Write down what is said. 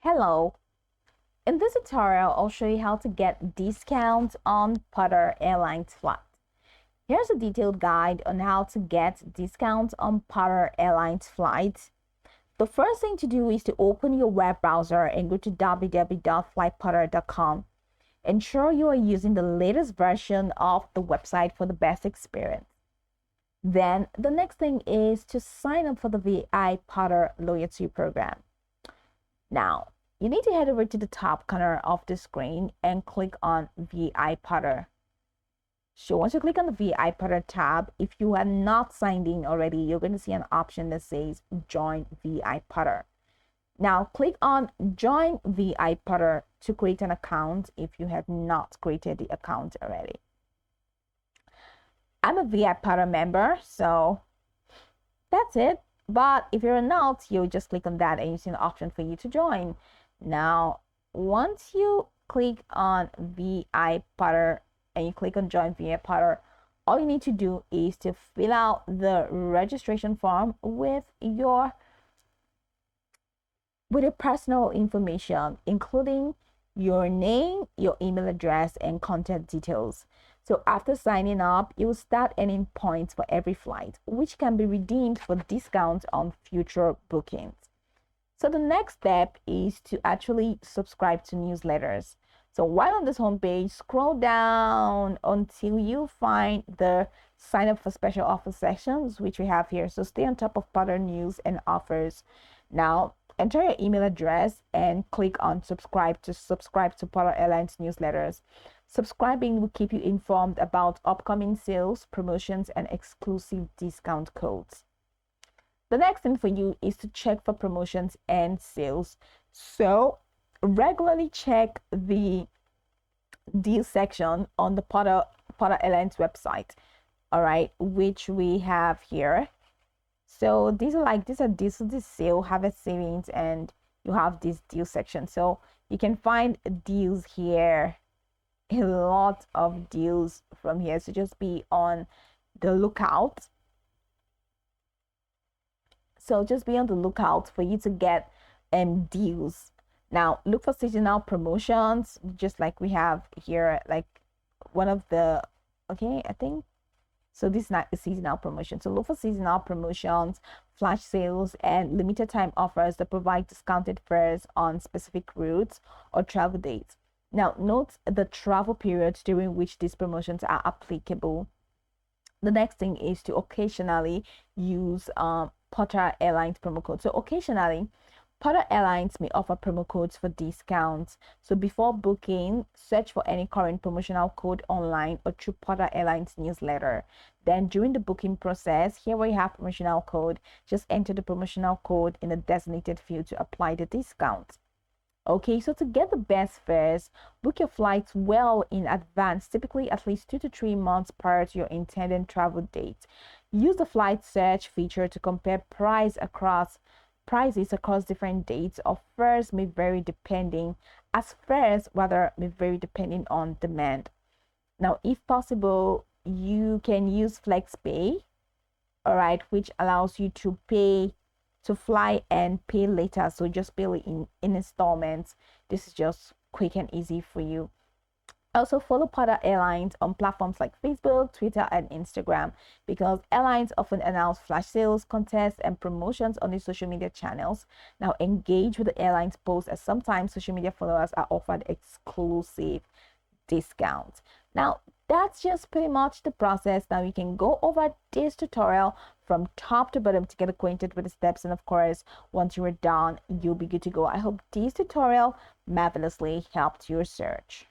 Hello, in this tutorial, I'll show you how to get discounts on Qatar Airlines flight. Here's a detailed guide on how to get discounts on Qatar Airlines flights. The first thing to do is to open your web browser and go to www.flightqatar.com. Ensure you are using the latest version of the website for the best experience. Then the next thing is to sign up for the VI Qatar loyalty program. Now, you need to head over to the top corner of the screen and click on VI Qatar. So once you click on the VI Qatar tab, if you have not signed in already, you're going to see an option that says Join VI Qatar. Now click on Join VI Qatar to create an account if you have not created the account already. I'm a VI Qatar member, so that's it. But if you're not, you'll just click on that and you see an option for you to join. Now, once you click on VI Qatar and you click on Join VI Qatar, all you need to do is to fill out the registration form with your personal information, including your name, your email address, and contact details. So after signing up, you will start earning points for every flight, which can be redeemed for discounts on future bookings. So the next step is to actually subscribe to newsletters. So while on this homepage, scroll down until you find the sign up for special offer sections, which we have here. So stay on top of Qatar news and offers. Now, enter your email address and click on subscribe to Qatar Airlines newsletters. Subscribing will keep you informed about upcoming sales, promotions, and exclusive discount codes. The next thing for you is to check for promotions and sales. So regularly check the deal section on the Qatar Airlines website, all right, which we have here. So these are this sale, harvest savings, and you have this deal section. So you can find deals here, a lot of deals from here. So just be on the lookout. So just be on the lookout for you to get deals. Now look for seasonal promotions, just like we have here, like one of the, okay, I think. So this is not a seasonal promotion. So look for seasonal promotions, flash sales, and limited time offers that provide discounted fares on specific routes or travel dates. Now note the travel periods during which these promotions are applicable. The next thing is to occasionally use Qatar Airlines promo code. So occasionally, Qatar Airlines may offer promo codes for discounts. So before booking, search for any current promotional code online or through Qatar Airlines newsletter. Then during the booking process, here where you have promotional code, just enter the promotional code in the designated field to apply the discount. Okay, so to get the best fares, book your flights well in advance, typically at least 2 to 3 months prior to your intended travel date. Use the flight search feature to compare prices across different dates, or fares may vary depending on demand. Now, if possible, you can use FlexPay, all right, which allows you to fly and pay later. So just pay in installments. This is just quick and easy for you. Also follow Qatar Airlines on platforms like Facebook, Twitter, and Instagram, because airlines often announce flash sales, contests, and promotions on their social media channels. Now engage with the airlines posts, as sometimes social media followers are offered exclusive discounts. Now that's just pretty much the process. Now you can go over this tutorial from top to bottom to get acquainted with the steps, and of course once you are done, you'll be good to go. I hope this tutorial marvelously helped your search.